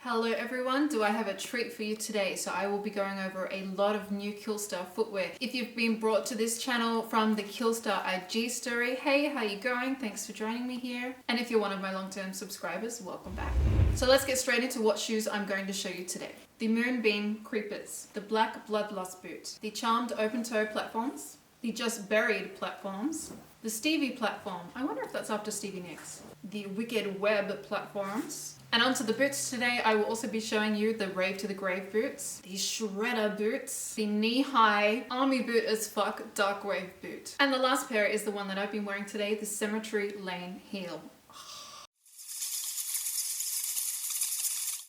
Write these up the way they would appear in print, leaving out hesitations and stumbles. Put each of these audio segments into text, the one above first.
Hello everyone, do I have a treat for you today? So I will be going over a lot of new KILLSTA footwear. If you've been brought to this channel from the KILLSTA IG story, hey, how you going? Thanks for joining me here. And if you're one of my long-term subscribers, welcome back. So let's get straight into what shoes I'm going to show you today. The Moonbeam Creepers, the Black Bloodlust Boot, the Charmed Open Toe Platforms, the Just Buried Platforms, the Stevie Platform, I wonder if that's after Stevie Nicks, the Wicked Web Platforms. And onto the boots today, I will also be showing you the Rave to the Grave boots, the Shredder boots, the knee-high army boot as fuck DarkWave boot. And the last pair is the one that I've been wearing today, the Cemetry Lane heel.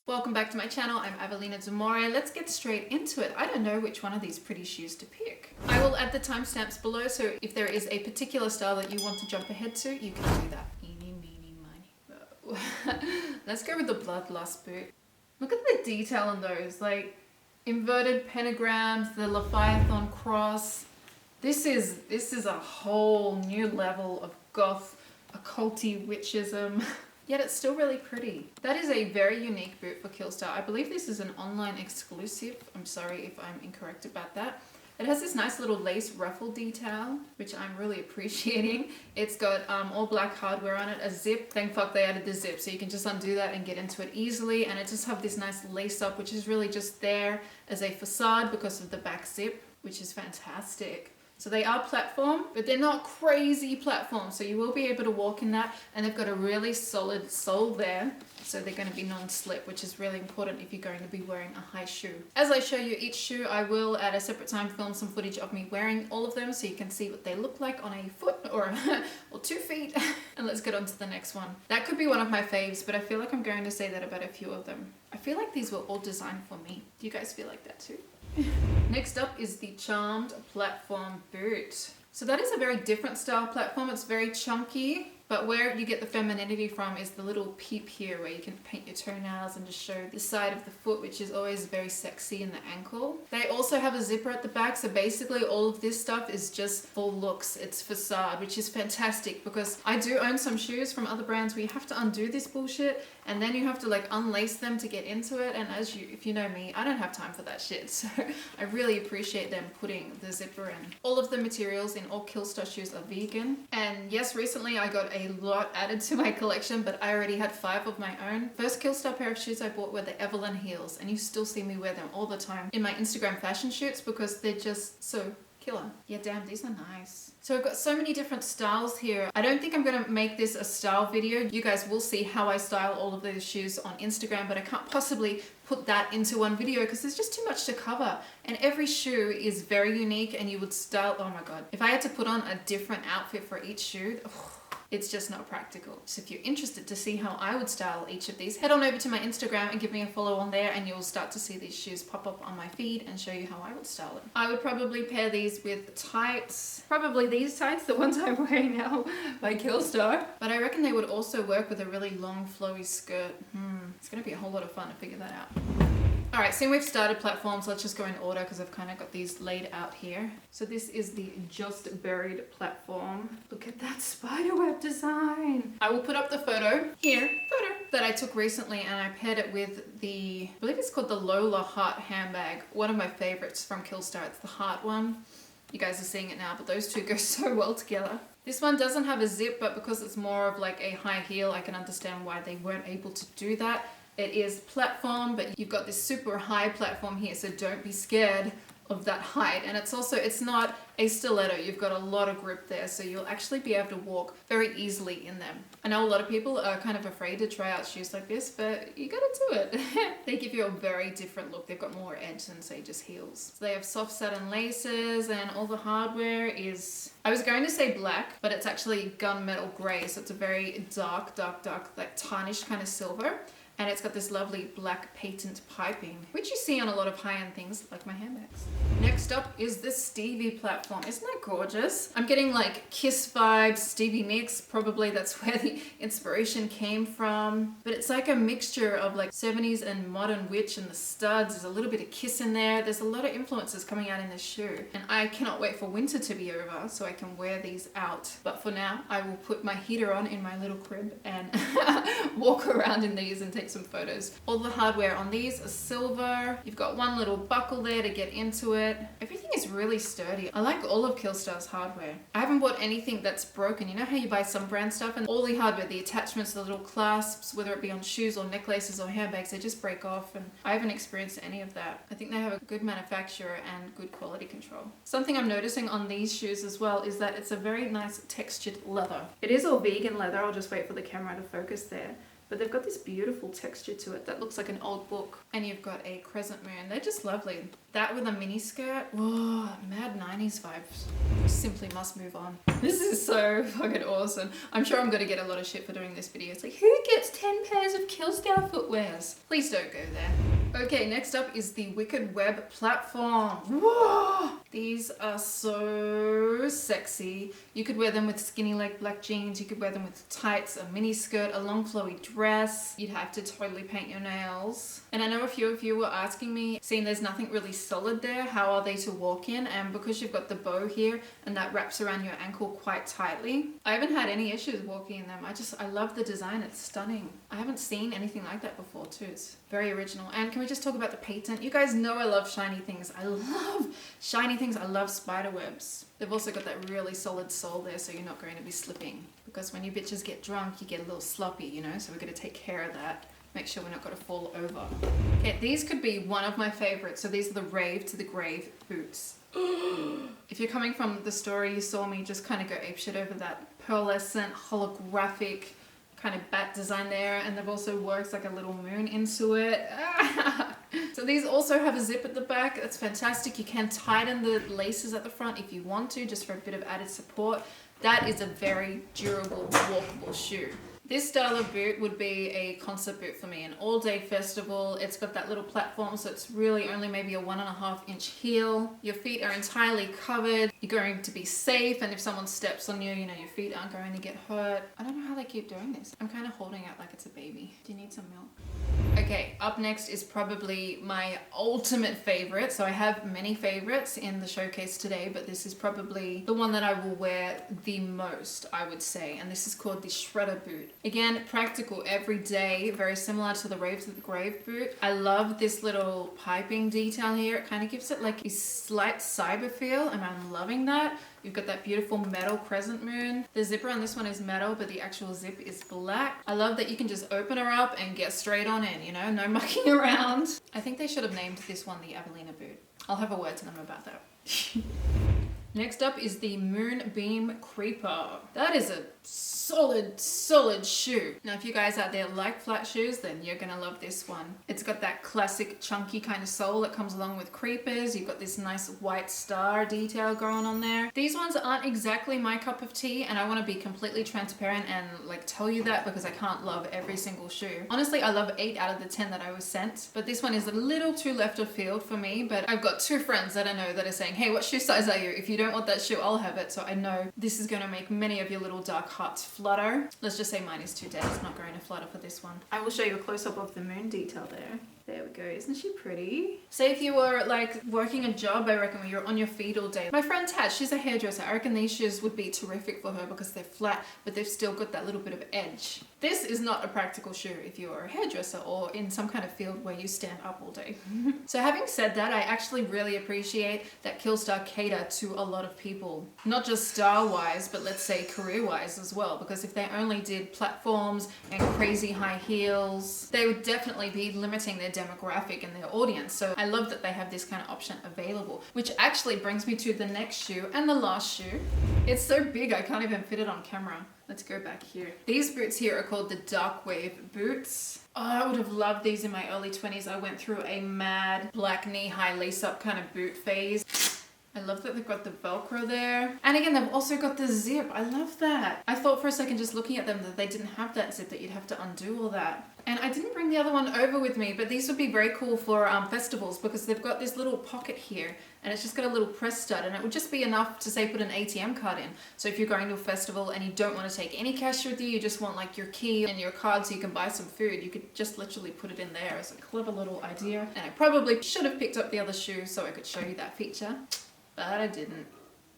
Welcome back to my channel, I'm Avelina De Moray. Let's get straight into it. I don't know which one of these pretty shoes to pick. I will add the timestamps below, so if there is a particular style that you want to jump ahead to, you can do that. Eeny, meeny, miny, moe. Let's go with the Bloodlust boot. Look at the detail on those, like inverted pentagrams, the Leviathan cross. This is a whole new level of goth, occulty witchism. Yet it's still really pretty. That is a very unique boot for KILLSTA. I believe this is an online exclusive. I'm sorry if I'm incorrect about that. It has this nice little lace ruffle detail, which I'm really appreciating. It's got all black hardware on it, a zip. Thank fuck they added the zip, so you can just undo that and get into it easily. And it just have this nice lace up, which is really just there as a facade because of the back zip, which is fantastic. So they are platform, but they're not crazy platform. So you will be able to walk in that, and they've got a really solid sole there. So they're going to be non-slip, which is really important if you're going to be wearing a high shoe. As I show you each shoe, I will at a separate time film some footage of me wearing all of them so you can see what they look like on a foot or 2 feet. And let's get on to the next one. That could be one of my faves, but I feel like I'm going to say that about a few of them. I feel like these were all designed for me. Do you guys feel like that too? Next up is the Charmed Platform Boot. So that is a very different style platform. It's very chunky, but where you get the femininity from is the little peep here where you can paint your toenails and just show the side of the foot, which is always very sexy in the ankle. They also have a zipper at the back, so basically all of this stuff is just for looks. It's facade, which is fantastic because I do own some shoes from other brands where you have to undo this bullshit and then you have to like unlace them to get into it, and if you know me, I don't have time for that shit, so I really appreciate them putting the zipper in. All of the materials in all KILLSTA shoes are vegan, and yes, recently I got a lot added to my collection, but I already had 5 of my own. First KILLSTA pair of shoes I bought were the Avelina heels, and you still see me wear them all the time in my Instagram fashion shoots because they're just so killer. Yeah, damn, these are nice. So I've got so many different styles here. I don't think I'm gonna make this a style video. You guys will see how I style all of those shoes on Instagram, but I can't possibly put that into one video because there's just too much to cover. And every shoe is very unique, and you would style, oh my God. If I had to put on a different outfit for each shoe, it's just not practical. So if you're interested to see how I would style each of these, head on over to my Instagram and give me a follow on there, and you'll start to see these shoes pop up on my feed and show you how I would style them. I would probably pair these with tights, probably these tights, the ones I'm wearing now by KILLSTA. But I reckon they would also work with a really long flowy skirt. It's gonna be a whole lot of fun to figure that out. Alright, so we've started platforms. Let's just go in order because I've kind of got these laid out here. So this is the Just Buried platform. Look at that spiderweb design. I will put up the photo here, that I took recently, and I paired it with the, I believe it's called the Lola Heart handbag. One of my favorites from KILLSTA. It's the heart one. You guys are seeing it now, but those two go so well together. This one doesn't have a zip, but because it's more of like a high heel, I can understand why they weren't able to do that. It is platform, but you've got this super high platform here, so don't be scared of that height. And it's not a stiletto. You've got a lot of grip there, so you'll actually be able to walk very easily in them. I know a lot of people are kind of afraid to try out shoes like this, but you gotta do it. They give you a very different look. They've got more edge than say just heels. So they have soft satin laces, and all the hardware is, I was going to say black, but it's actually gunmetal gray, so it's a very dark, like tarnished kind of silver. And it's got this lovely black patent piping, which you see on a lot of high-end things like my handbags. Next Next up is the Stevie Platform. Isn't that gorgeous? I'm getting like Kiss vibes, Stevie Nicks, probably that's where the inspiration came from. But it's like a mixture of like 70s and modern witch, and the studs, there's a little bit of Kiss in there. There's a lot of influences coming out in this shoe. And I cannot wait for winter to be over so I can wear these out. But for now, I will put my heater on in my little crib and walk around in these and take some photos. All the hardware on these are silver. You've got one little buckle there to get into it. Everything is really sturdy. I like all of Killstar's hardware. I haven't bought anything that's broken. You know how you buy some brand stuff and all the hardware, the attachments, the little clasps, whether it be on shoes or necklaces or handbags, they just break off, and I haven't experienced any of that. I think they have a good manufacturer and good quality control. Something I'm noticing on these shoes as well is that it's a very nice textured leather. It is all vegan leather. I'll just wait for the camera to focus there. But they've got this beautiful texture to it that looks like an old book. And you've got a crescent moon. They're just lovely. That with a mini skirt. Whoa, mad 90s vibes. Simply must move on. This is so fucking awesome. I'm sure I'm going to get a lot of shit for doing this video. It's like, who gets 10 pairs of Killstar footwears? Please don't go there. Okay, next up is the Wicked Web Platform. Whoa! These are so sexy. You could wear them with skinny leg black jeans. You could wear them with tights, a mini skirt, a long flowy dress. You'd have to totally paint your nails. And I know a few of you were asking me, seeing there's nothing really solid there, how are they to walk in? And because you've got the bow here and that wraps around your ankle quite tightly, I haven't had any issues walking in them. I love the design. It's stunning. I haven't seen anything like that before too. It's very original. And can we just talk about the patent? You guys know I love shiny things. I love shiny things. I love spider webs. They've also got that really solid sole there, so you're not going to be slipping. Because when you bitches get drunk, you get a little sloppy, you know? So we're going to take care of that. Make sure we're not going to fall over. Okay, these could be one of my favorites. So these are the Rave to the Grave boots. If you're coming from the story, you saw me just kind of go apeshit over that pearlescent, holographic kind of bat design there, and they've also worked like a little moon into it. So these also have a zip at the back. That's fantastic. You can tighten the laces at the front if you want to, just for a bit of added support. That is a very durable, walkable shoe. This style of boot would be a concert boot for me, an all-day festival. It's got that little platform, so it's really only maybe a 1.5 inch heel. Your feet are entirely covered. You're going to be safe, and if someone steps on you, you know, your feet aren't going to get hurt. I don't know how they keep doing this. I'm kind of holding it like it's a baby. Do you need some milk? Okay, up next is probably my ultimate favorite. So I have many favorites in the showcase today, but this is probably the one that I will wear the most, I would say. And this is called the Shredder boot. Again, practical every day, very similar to the Rave to the Grave boot. I love this little piping detail here. It kind of gives it like a slight cyber feel, and I'm loving that. You've got that beautiful metal crescent moon. The zipper on this one is metal, but the actual zip is black. I love that you can just open her up and get straight on in, you know, no mucking around. I think they should have named this one the Avelina boot. I'll have a word to them about that. Next up is the Moonbeam Creeper. That is a solid shoe. Now, if you guys out there like flat shoes, then you're gonna love this one. It's got that classic chunky kind of sole that comes along with creepers. You've got this nice white star detail going on there. These ones aren't exactly my cup of tea, and I want to be completely transparent and like tell you that, because I can't love every single shoe. Honestly, I love 8 out of the 10 that I was sent, but this one is a little too left of field for me. But I've got 2 friends that I know that are saying, hey, what shoe size are you? If you don't want that shoe, I'll have it. So I know this is going to make many of your little dark hearts flutter. Let's just say mine is too dead. It's not going to flutter for this one. I will show you a close-up of the moon detail there. There we go. Isn't she pretty? Say if you were like working a job, I reckon, where you're on your feet all day. My friend Tat, she's a hairdresser. I reckon these shoes would be terrific for her because they're flat, but they've still got that little bit of edge. This is not a practical shoe if you're a hairdresser or in some kind of field where you stand up all day. So having said that, I actually really appreciate that Killstar cater to a lot of people. Not just style-wise, but let's say career-wise as well. Because if they only did platforms and crazy high heels, they would definitely be limiting their demographic and their audience. So I love that they have this kind of option available, which actually brings me to the next shoe and the last shoe. It's so big I can't even fit it on camera. Let's go back here. These boots here are called the DarkWave Boots. Oh, I would have loved these in my early 20s. I went through a mad black knee-high lace-up kind of boot phase. I love that they've got the Velcro there. And again, they've also got the zip. I love that. I thought for a second just looking at them that they didn't have that zip, that you'd have to undo all that. And I didn't bring the other one over with me, but these would be very cool for festivals because they've got this little pocket here and it's just got a little press stud, and it would just be enough to say put an ATM card in. So if you're going to a festival and you don't want to take any cash with you, you just want like your key and your card so you can buy some food, you could just literally put it in there. As a clever little idea. And I probably should have picked up the other shoe so I could show you that feature, but I didn't.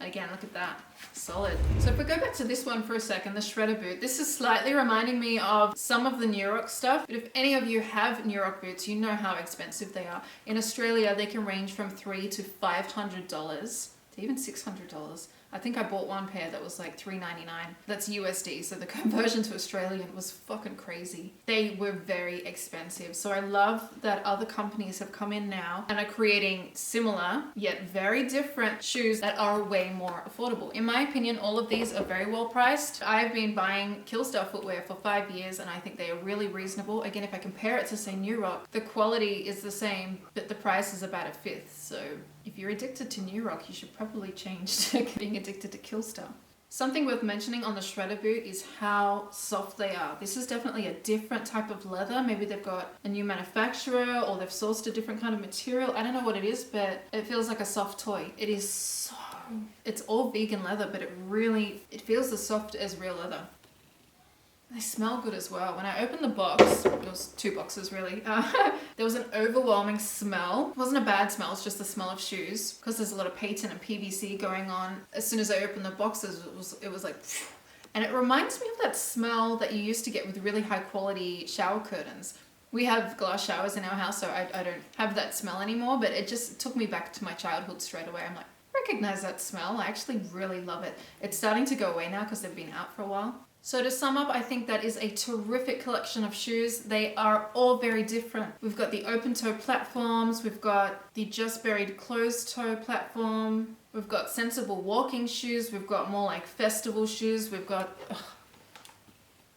Again, look at that. Solid. So if we go back to this one for a second, the shredder boot, this is slightly reminding me of some of the New Rock stuff. But if any of you have New Rock boots, you know how expensive they are. In Australia, they can range from $300 to $500 to even $600. I think I bought one pair that was like $3.99. That's USD, so the conversion to Australian was fucking crazy. They were very expensive. So I love that other companies have come in now and are creating similar yet very different shoes that are way more affordable. In my opinion, all of these are very well priced. I've been buying Killstar footwear for 5 years and I think they are really reasonable. Again, if I compare it to say New Rock, the quality is the same, but the price is about a fifth. So if you're addicted to New Rock, you should probably change to being addicted to Killstar. Something worth mentioning on the shredder boot is how soft they are. This is definitely a different type of leather. Maybe they've got a new manufacturer or they've sourced a different kind of material. I don't know what it is, but it feels like a soft toy. It is so... It's all vegan leather, but it feels as soft as real leather. They smell good as well. When I opened the box, it was 2 boxes really, there was an overwhelming smell. It wasn't a bad smell, it's just the smell of shoes because there's a lot of patent and PVC going on. As soon as I opened the boxes, it was like, and it reminds me of that smell that you used to get with really high quality shower curtains. We have glass showers in our house, so I don't have that smell anymore, but it just took me back to my childhood straight away. I'm like, recognize that smell. I actually really love it. It's starting to go away now because they've been out for a while. So to sum up, I think that is a terrific collection of shoes. They are all very different. We've got the open toe platforms, we've got the just buried closed toe platform, we've got sensible walking shoes, we've got more like festival shoes, we've got...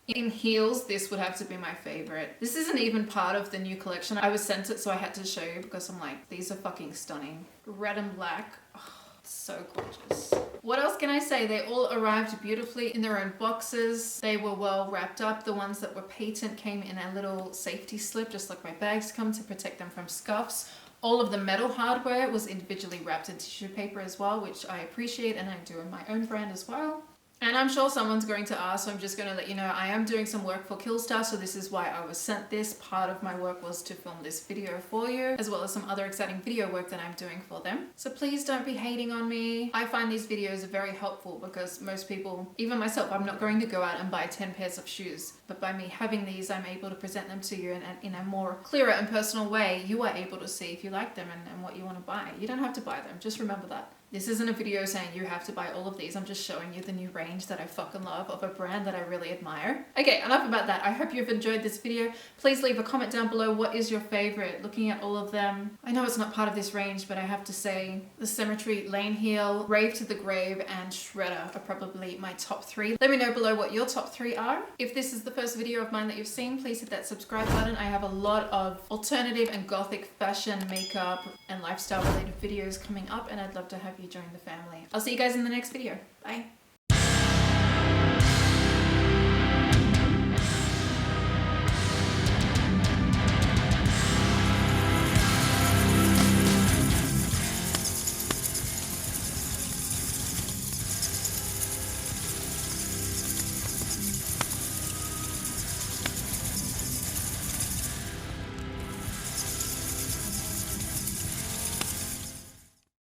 In heels, this would have to be my favorite. This isn't even part of the new collection. I was sent it, so I had to show you because I'm like, these are fucking stunning. Red and black. Oh, so gorgeous. What else can I say? They all arrived beautifully in their own boxes. They were well wrapped up. The ones that were patent came in a little safety slip, just like my bags come, to protect them from scuffs. All of the metal hardware was individually wrapped in tissue paper as well, which I appreciate, and I do in my own brand as well. And I'm sure someone's going to ask, so I'm just going to let you know I am doing some work for Killstar, so this is why I was sent this. Part of my work was to film this video for you, as well as some other exciting video work that I'm doing for them. So please don't be hating on me. I find these videos are very helpful because most people, even myself, I'm not going to go out and buy 10 pairs of shoes. But by me having these, I'm able to present them to you in a more clearer and personal way. You are able to see if you like them and what you want to buy. You don't have to buy them, just remember that. This isn't a video saying you have to buy all of these. I'm just showing you the new range that I fucking love of a brand that I really admire. Okay, enough about that. I hope you've enjoyed this video. Please leave a comment down below. What is your favorite? Looking at all of them, I know it's not part of this range, but I have to say the Cemetry Lane Heel, Rave to the Grave, and Shredder are probably my top 3. Let me know below what your top 3 are. If this is the first video of mine that you've seen, please hit that subscribe button. I have a lot of alternative and gothic fashion, makeup, and lifestyle related videos coming up, and I'd love to have you join the family. I'll see you guys in the next video. Bye.